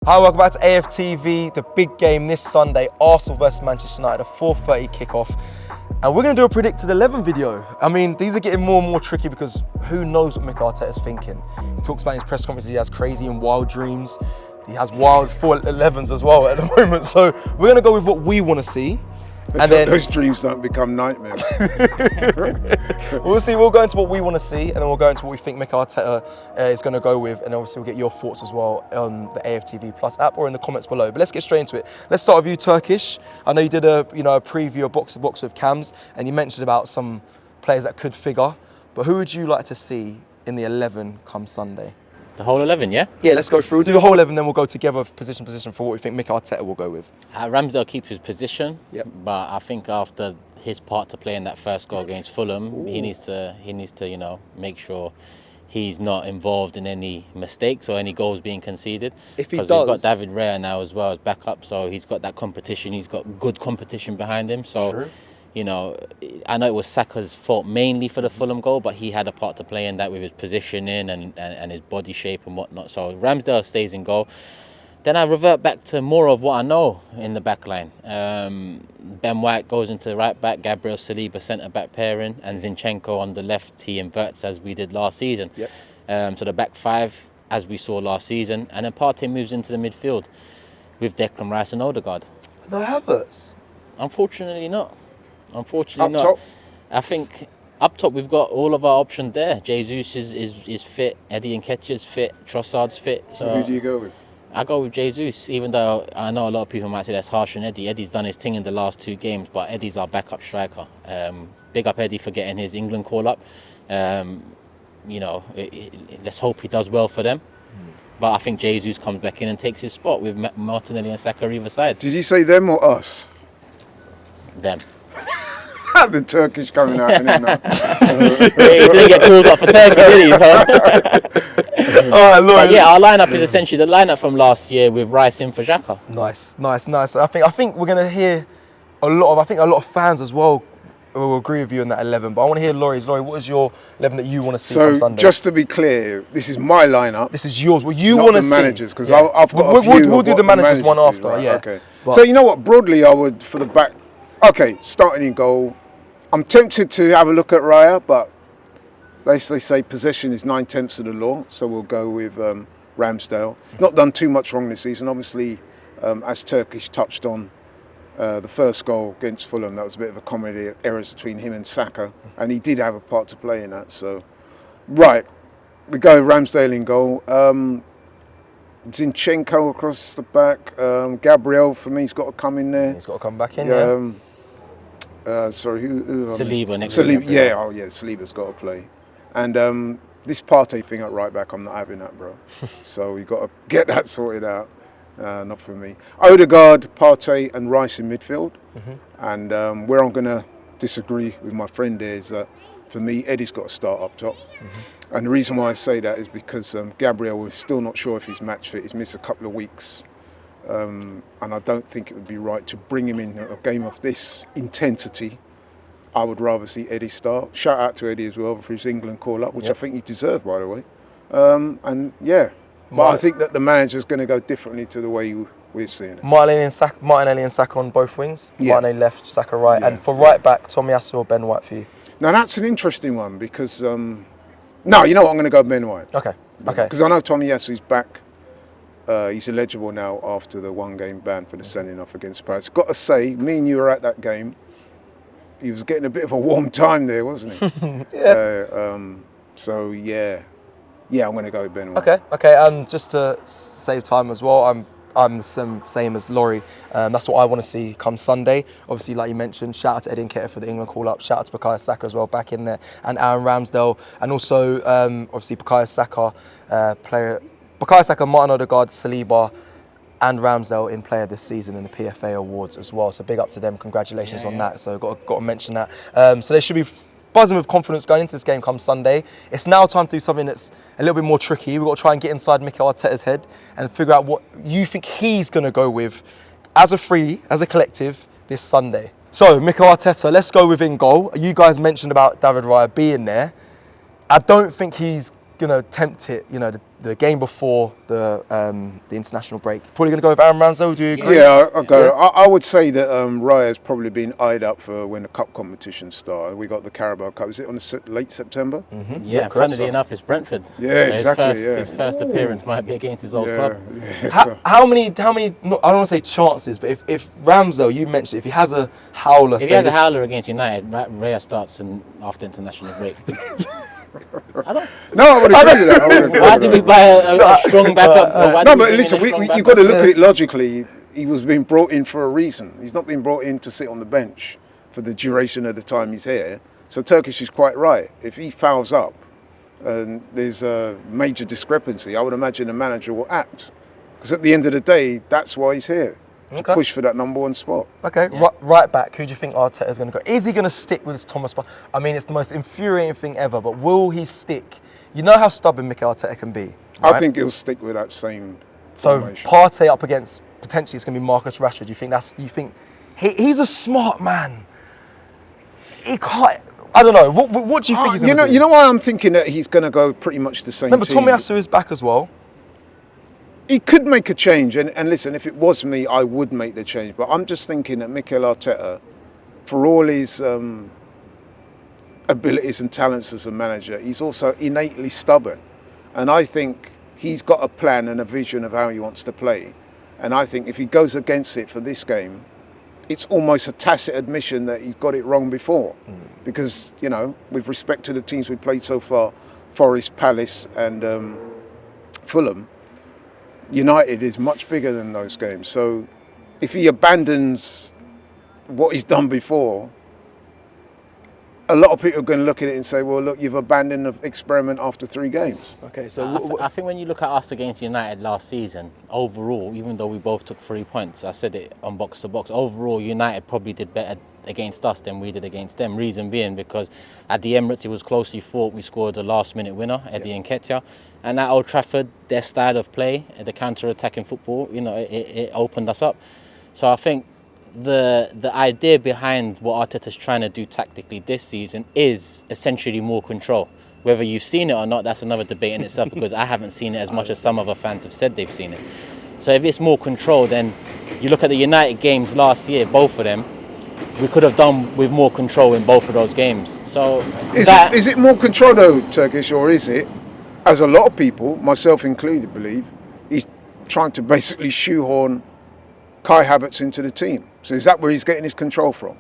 Hi, welcome back to AFTV, the big game this Sunday, Arsenal versus Manchester United, a 4:30 kickoff. And we're going to do a predicted 11 video. I mean, these are getting more and more tricky because who knows what Mikel Arteta's thinking. He talks about in his press conferences, he has crazy and wild dreams. He has wild 4-11s as well at the moment. So we're going to go with what we want to see. And then those dreams don't become nightmares. We'll see. We'll go into what we want to see, and then we'll go into what we think Mikel Arteta is going to go with, and obviously we'll get your thoughts as well on the AFTV Plus app or in the comments below. But let's get straight into it. Let's start with you, Turkish. I know you did a preview of box to box with Cams, and you mentioned about some players that could figure. But who would you like to see in the 11 come Sunday? The whole 11, yeah? Yeah, let's go through. We'll do the whole 11, then we'll go together position for what we think Mikel Arteta will go with. Ramsdale keeps his position, Yep. but I think after his part to play in that first goal against Fulham, he needs to make sure he's not involved in any mistakes or any goals being conceded. If he does, we've got David Raya now as well as backup, so he's got that competition. He's got good competition behind him. So. True. I know it was Saka's fault mainly for the Fulham goal, but he had a part to play in that with his positioning and his body shape and whatnot. So Ramsdale stays in goal. Then I revert back to more of what I know in the back line. Ben White goes into the right back, Gabriel Saliba centre-back pairing, and Zinchenko on the left, he inverts as we did last season. Yep. So the back five, as we saw last season, and then Partey moves into the midfield with Declan Rice and Odegaard. No Havertz. Unfortunately not. Up top? I think up top we've got all of our options there. Jesus is fit, Eddie Nketiah's fit, Trossard's fit. So who do you go with? I go with Jesus, even though I know a lot of people might say that's harsh on Eddie. Eddie's done his thing in the last 2 games, but Eddie's our backup striker. Big up Eddie for getting his England call up. Let's hope he does well for them. But I think Jesus comes back in and takes his spot with Martinelli and Saka either side. Did you say them or us? Them. The Turkish coming out in it now. He didn't get called up for Turkey, did he? So. All right, yeah, our lineup is essentially the lineup from last year with Rice in for Xhaka. Nice. I think we're gonna hear a lot of fans as well will agree with you on that 11. But I want to hear Laurie's. Laurie, what is your 11 that you want to see on Sunday? So just to be clear, this is my lineup. This is yours. What you want to see? Not the managers, because I've got a view. We'll do the managers one after. Right? Yeah. Okay. So you know what? Broadly, I would for the back. Okay, starting in goal. I'm tempted to have a look at Raya, but they say possession is 9/10 of the law, so we'll go with Ramsdale. Not done too much wrong this season. Obviously, as Turkish touched on, the first goal against Fulham, that was a bit of a comedy of errors between him and Saka, and he did have a part to play in that. So, right, we go with Ramsdale in goal. Zinchenko across the back. Gabriel, for me, he's got to come in there. He's got to come back in, yeah. Sorry, who Saliba next. Saliba, yeah, Saliba's got to play. And this Partey thing at right back, I'm not having that, bro. So we've got to get that sorted out. Not for me. Odegaard, Partey and Rice in midfield. And where I'm going to disagree with my friend there is that for me, Eddie's got to start up top. And the reason why I say that is because Gabriel was still not sure if he's match fit. He's missed a couple of weeks. And I don't think it would be right to bring him in a game of this intensity. I would rather see Eddie start. Shout out to Eddie as well for his England call-up, which I think he deserved, by the way. And yeah, but I think that the manager's going to go differently to the way we're seeing it. Martinelli and Saka on both wings. Yeah. Martinelli left, Saka right. Yeah. And for right back, Tomiyasu or Ben White for you? Now that's an interesting one because, no, you know what, I'm going to go Ben White. Okay. Because I know Tomiyasu's back. He's eligible now after the 1-game ban for the sending off against Spurs. Got to say, me and you were at that game. He was getting a bit of a warm time there, wasn't he? Yeah. So yeah, I'm going to go with Ben White. Okay. And just to save time as well, I'm the same as Laurie. That's what I want to see come Sunday. Obviously, like you mentioned, shout out to Eddie Nketiah for the England call-up. Shout out to Bukayo Saka as well, back in there, and Aaron Ramsdale, and also obviously Bukayo Saka, Martin Odegaard, Saliba, and Ramsdale in player this season in the PFA awards as well. So big up to them. Congratulations on that. So got to mention that. So they should be buzzing with confidence going into this game come Sunday. It's now time to do something that's a little bit more tricky. We've got to try and get inside Mikel Arteta's head and figure out what you think he's going to go with as a collective this Sunday. So Mikel Arteta, let's go with in goal. You guys mentioned about David Raya being there. I don't think he's going to tempt it, the game before the international break? Probably going to go with Aaron Ramsdale, do you agree? Yeah, I'll go. Yeah. I would say that Raya's probably been eyed up for when the cup competition starts. We got the Carabao Cup. Is it on late September? Mm-hmm. Yeah, funnily enough, it's Brentford. Yeah, so exactly. His first appearance might be against his old club. Yeah, How many? I don't want to say chances, but if Ramsdale, you mentioned, if he has a howler, If he has a howler against United, Raya starts after international break. I don't. No, I would agree with that. Why did we buy a strong backup? No, but listen, you've got to look at it logically. He was being brought in for a reason. He's not being brought in to sit on the bench for the duration of the time he's here. So Turkish is quite right. If he fouls up and there's a major discrepancy, I would imagine the manager will act. Because at the end of the day, that's why he's here. To push for that number 1 spot. Okay, yeah. Right back, who do you think Arteta's going to go? Is he going to stick with this Thomas Partey? I mean, it's the most infuriating thing ever, but will he stick? You know how stubborn Mikel Arteta can be, right? I think he'll stick with that same So formation. Partey up against, potentially it's going to be Marcus Rashford. Do you think he's a smart man? He can't, I don't know, what do you think he's going to do? You know why I'm thinking that he's going to go pretty much the same Remember, team? Tomiyasu is back as well. He could make a change, and listen, if it was me, I would make the change. But I'm just thinking that Mikel Arteta, for all his abilities and talents as a manager, he's also innately stubborn. And I think he's got a plan and a vision of how he wants to play. And I think if he goes against it for this game, it's almost a tacit admission that he's got it wrong before. Because, with respect to the teams we played so far, Forest, Palace and Fulham, United is much bigger than those games. So if he abandons what he's done before, a lot of people are going to look at it and say, well, look, you've abandoned the experiment after 3 games. Okay, so I think when you look at us against United last season, overall, even though we both took 3 points, I said it on Box to Box, overall United probably did better against us than we did against them. Reason being because at the Emirates it was closely fought. We scored a last-minute winner, Eddie Nketiah, and at Old Trafford, their style of play, the counter-attacking football, it opened us up. So I think the idea behind what Arteta's trying to do tactically this season is essentially more control. Whether you've seen it or not, that's another debate in itself because I haven't seen it as much as some other fans have said they've seen it. So if it's more control, then you look at the United games last year, both of them, we could have done with more control in both of those games. So is it more control though, Turkish, or is it, as a lot of people, myself included, believe, he's trying to basically shoehorn Kai Havertz into the team? So is that where he's getting his control from?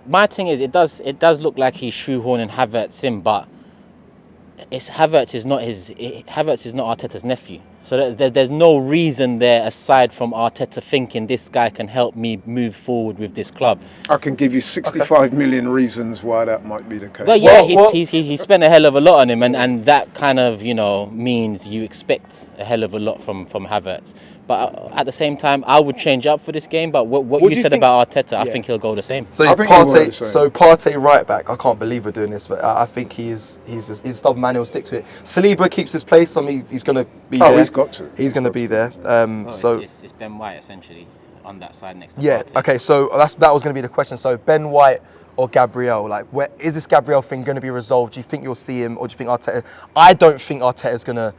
My thing is, it does look like he's shoehorning Havertz in, but Havertz is not Arteta's nephew. So there's no reason there aside from Arteta thinking this guy can help me move forward with this club. I can give you 65 million reasons why that might be the case. Well, yeah, he spent a hell of a lot on him, and that kind of means you expect a hell of a lot from Havertz. But at the same time, I would change up for this game. But what you said about Arteta, I think he'll go the same. So Partey right back. I can't believe we're doing this, but I think he's stubborn man. He'll stick to it. Saliba keeps his place. I mean, he's going to be there. He's got to. He's going to be there. It's Ben White essentially on that side next to Partey. Okay. So that was going to be the question. So Ben White or Gabriel? Like, where is this Gabriel thing going to be resolved? Do you think you'll see him, or do you think Arteta? I don't think Arteta's going to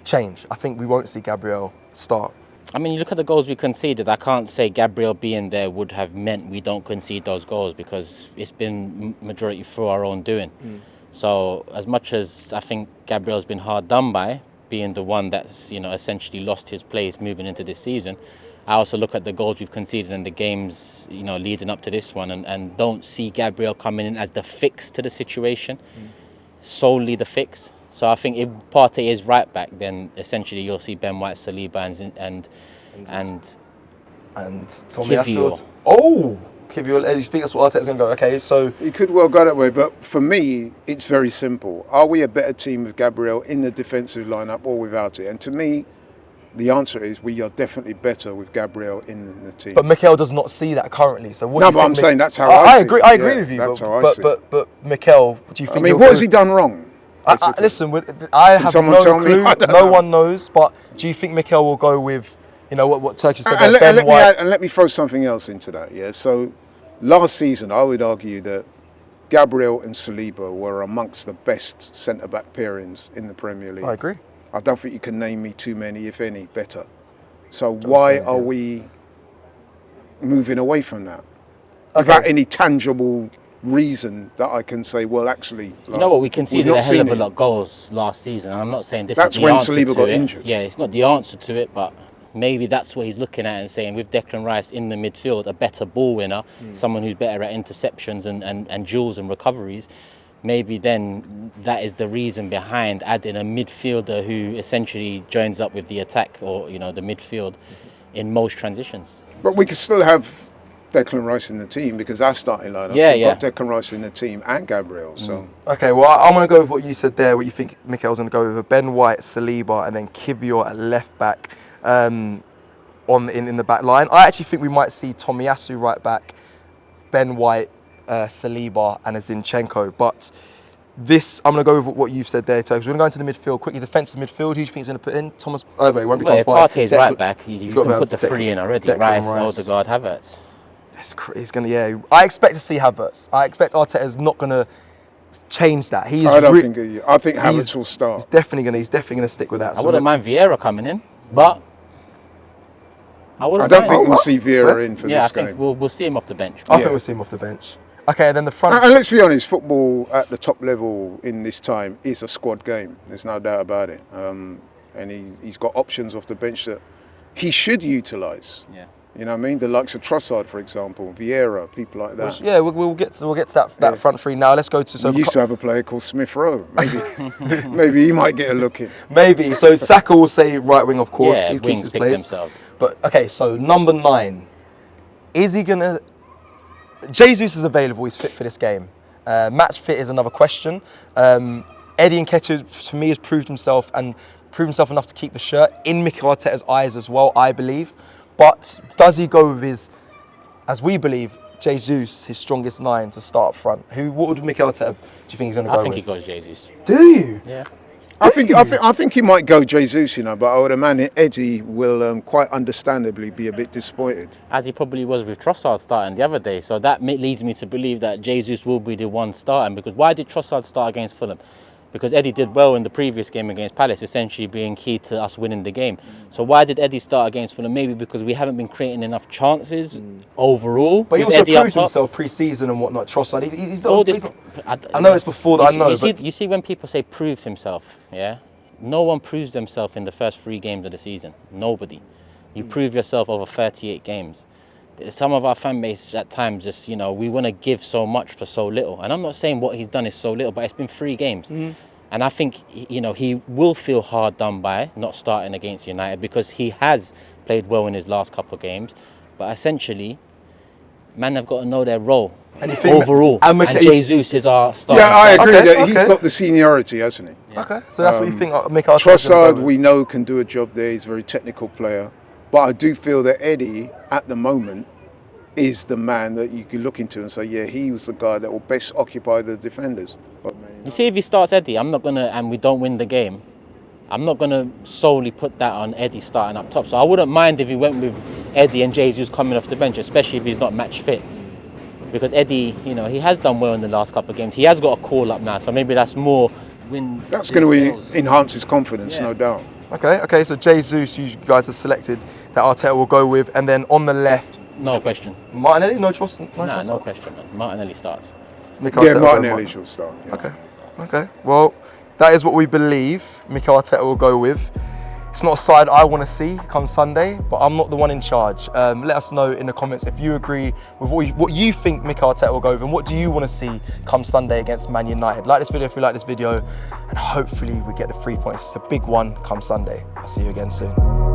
change. I think we won't see Gabriel start. I mean, you look at the goals we conceded. I can't say Gabriel being there would have meant we don't concede those goals because it's been majority through our own doing. So as much as I think Gabriel's been hard done by, being the one that's essentially lost his place moving into this season, I also look at the goals we've conceded in the games leading up to this one and don't see Gabriel coming in as the fix to the situation, solely the fix. So I think if Partey is right back, then essentially you'll see Ben White, Saliba, and Tomiyasu. Oh, Kivior. You think that's what Arteta's going to go? Okay, so he could well go that way, but for me, it's very simple. Are we a better team with Gabriel in the defensive lineup or without it? And to me, the answer is we are definitely better with Gabriel in the team. But Mikel does not see that currently. So what? No, but I'm saying that's how I see it. I agree with you. That's how I see it. But Mikel, do you think? I mean, what has he done wrong? Listen, I have no clue. No one knows. But do you think Mikel will go with, what Turkey said? And let me throw something else into that. Yeah. So last season, I would argue that Gabriel and Saliba were amongst the best centre-back pairings in the Premier League. I agree. I don't think you can name me too many, if any, better. So why are we moving away from that? Without any tangible reason that I can say, well, actually... You know what, we conceded a hell of a lot of goals last season, and I'm not saying this is the answer to it. That's when Saliba got injured. Yeah, it's not the answer to it, but maybe that's what he's looking at and saying, with Declan Rice in the midfield, a better ball winner, someone who's better at interceptions and duels and recoveries, maybe then that is the reason behind adding a midfielder who essentially joins up with the attack or, you know, the midfield in most transitions. But we could still have Declan Rice in the team because our starting lineup. We've got Declan Rice in the team and Gabriel. So okay, well, I'm going to go with what you said there. What you think Mikel's going to go with: Ben White, Saliba, and then Kiwior at left back. In the back line, I actually think we might see Tomiyasu right back, Ben White, Saliba, and a Zinchenko. But this, I'm going to go with what you've said there, Turks. We're going to go into the midfield quickly. Defensive midfield. Who do you think is going to put in? Thomas? Oh, wait, it won't be Thomas. Partey's right back. You can put the three in already. Rice, Odegaard, Havertz. He's going to, yeah. I expect to see Havertz. I expect Arteta's not going to change that. I think Havertz will start. He's definitely going to stick with that. I wouldn't mind Vieira coming in, but I don't think we'll see Vieira in for this game. I think we'll see him off the bench. I think we'll see him off the bench. Okay, then the front. And let's be honest, football at the top level in this time is a squad game. There's no doubt about it. And he's got options off the bench that he should utilise. Yeah. You know what I mean? The likes of Trossard, for example, Vieira, people like that. Yeah, we'll get to that front three now. Let's go to. So we used to have a player called Smith Rowe. Maybe he might get a look in. Maybe. So Saka will say right wing, of course. Yeah, he keeps his place. Themselves. But okay, so number 9, is he gonna? Jesus is available. He's fit for this game. Match fit is another question. Eddie Nketiah, to me, has proved himself enough to keep the shirt in Mikel Arteta's eyes as well, I believe. But does he go with his, as we believe, Jesus, his strongest 9 to start up front? What would Mikel Arteta, do you think he's going to go with? I think he goes Jesus. Do you? Yeah. I think he might go Jesus, you know, but I would imagine Eddie will quite understandably be a bit disappointed. As he probably was with Trossard starting the other day. So that leads me to believe that Jesus will be the one starting. Because why did Trossard start against Fulham? Because Eddie did well in the previous game against Palace, essentially being key to us winning the game. So why did Eddie start against Fulham? Maybe because we haven't been creating enough chances overall. But he also proved himself pre-season and whatnot. Trossard, I know it's before that. You see, when people say proves himself, yeah, no one proves themselves in the first 3 games of the season. Nobody. You prove yourself over 38 games. Some of our fan base at times just, you know, we want to give so much for so little. And I'm not saying what he's done is so little, but it's been 3 games. And I think, you know, he will feel hard done by not starting against United because he has played well in his last couple of games. But essentially, man have got to know their role overall. And Jesus is our starter. Yeah, I agree that he's got the seniority, hasn't he? Yeah. Okay, so that's what you think Mikel Trossard, we know, can do a job there. He's a very technical player. But I do feel that Eddie, at the moment, is the man that you can look into and say, yeah, he was the guy that will best occupy the defenders. But you see, if he starts Eddie, and we don't win the game, I'm not going to solely put that on Eddie starting up top. So I wouldn't mind if he went with Eddie and Jesus coming off the bench, especially if he's not match fit. Because Eddie, you know, he has done well in the last couple of games. He has got a call up now, so maybe that's more win. That's going to enhance his confidence, no doubt. Okay, so Jesus, you guys have selected that Arteta will go with, and then on the left, no question. Martinelli, no question, man. Martinelli starts. Martinelli should start. Yeah. Okay. Well, that is what we believe Mikel Arteta will go with. It's not a side I want to see come Sunday, but I'm not the one in charge. Let us know in the comments if you agree with what you think Mikel Arteta will go with, and what do you want to see come Sunday against Man United. Like this video if you like this video, and hopefully we get the 3 points. It's a big one come Sunday. I'll see you again soon.